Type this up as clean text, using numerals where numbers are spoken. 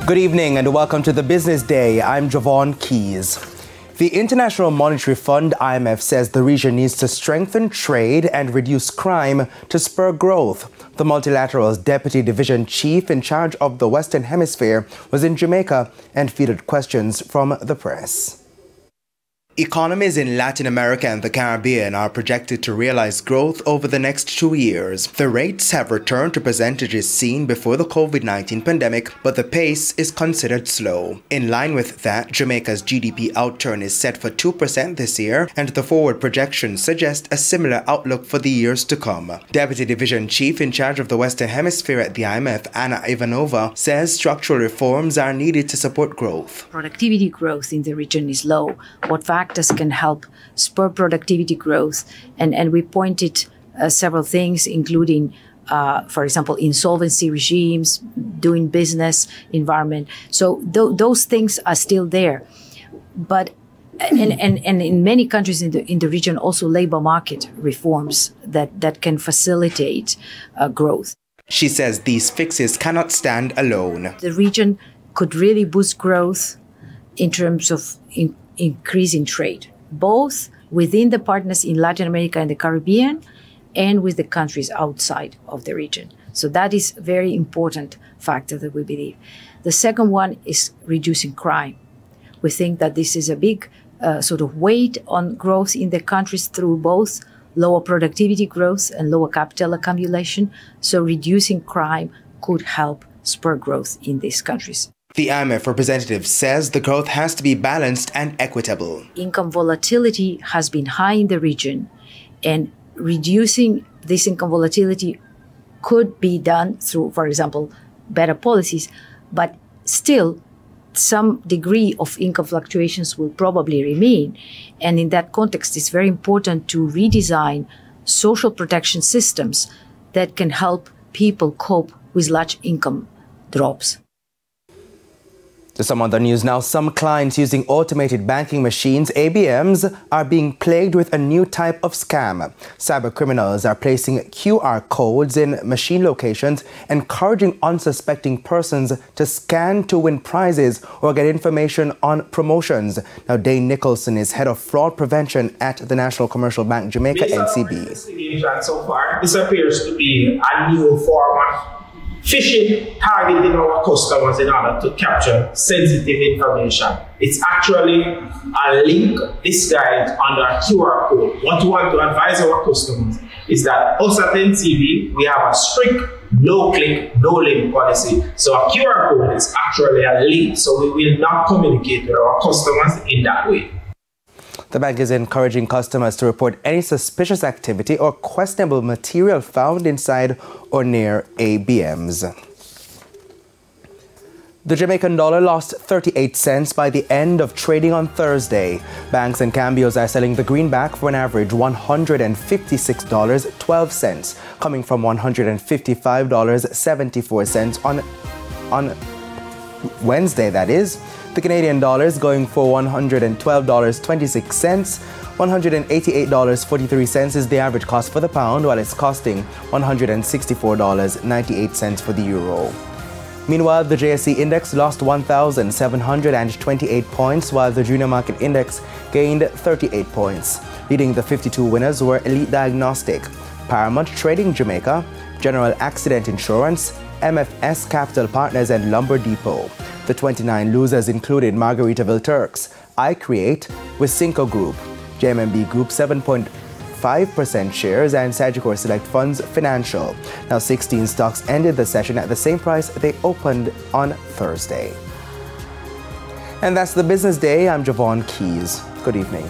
Good evening and welcome to the Business Day. I'm Javon Keys. The International Monetary Fund, IMF, says the region needs to strengthen trade and reduce crime to spur growth. The multilateral's deputy division chief in charge of the Western Hemisphere was in Jamaica and fielded questions from the press. Economies in Latin America and the Caribbean are projected to realize growth over the next 2 years. The rates have returned to percentages seen before the COVID-19 pandemic, but the pace is considered slow. In line with that, Jamaica's GDP outturn is set for 2% this year, and the forward projections suggest a similar outlook for the years to come. Deputy Division Chief in charge of the Western Hemisphere at the IMF, Anna Ivanova, says structural reforms are needed to support growth. Productivity growth in the region is low. What factors can help spur productivity growth? And we pointed several things, including, for example, insolvency regimes, doing business environment. So those things are still there. But and in many countries in the region, also labor market reforms that can facilitate growth. She says these fixes cannot stand alone. The region could really boost growth in terms of increasing trade, both within the partners in Latin America and the Caribbean and with the countries outside of the region. So that is a very important factor that we believe. The second one is reducing crime. We think that this is a big sort of weight on growth in the countries through both lower productivity growth and lower capital accumulation. So reducing crime could help spur growth in these countries. The IMF representative says the growth has to be balanced and equitable. Income volatility has been high in the region, and reducing this income volatility could be done through, for example, better policies, but still some degree of income fluctuations will probably remain. And in that context, it's very important to redesign social protection systems that can help people cope with large income drops. To some other news now, some clients using automated banking machines, ABMs, are being plagued with a new type of scam. Cyber criminals are placing QR codes in machine locations, encouraging unsuspecting persons to scan to win prizes or get information on promotions. Now, Dane Nicholson is head of fraud prevention at the National Commercial Bank Jamaica, NCB. So far, this appears to be a new form of phishing, targeting our customers in order to capture sensitive information. It's actually a link disguised under a QR code. What we want to advise our customers is that us at NCB, we have a strict no-click, no-link policy. So a QR code is actually a link, so we will not communicate with our customers in that way. The bank is encouraging customers to report any suspicious activity or questionable material found inside or near ABMs. The Jamaican dollar lost 38 cents by the end of trading on Thursday. Banks and cambios are selling the greenback for an average $156.12, coming from $155.74 on Wednesday, that is. The Canadian dollar is going for $112.26. $188.43 is the average cost for the pound, while it's costing $164.98 for the euro. Meanwhile, the JSE index lost 1,728 points, while the junior market index gained 38 points. Leading the 52 winners were Elite Diagnostic, Paramount Trading Jamaica, General Accident Insurance, MFS Capital Partners, and Lumber Depot. The 29 losers included Margaritaville Turks, iCreate, Wisynco Group, JMMB Group 7.5% shares, and Sagicor Select Funds Financial. Now 16 stocks ended the session at the same price they opened on Thursday. And that's the Business Day. I'm Javon Keys. Good evening.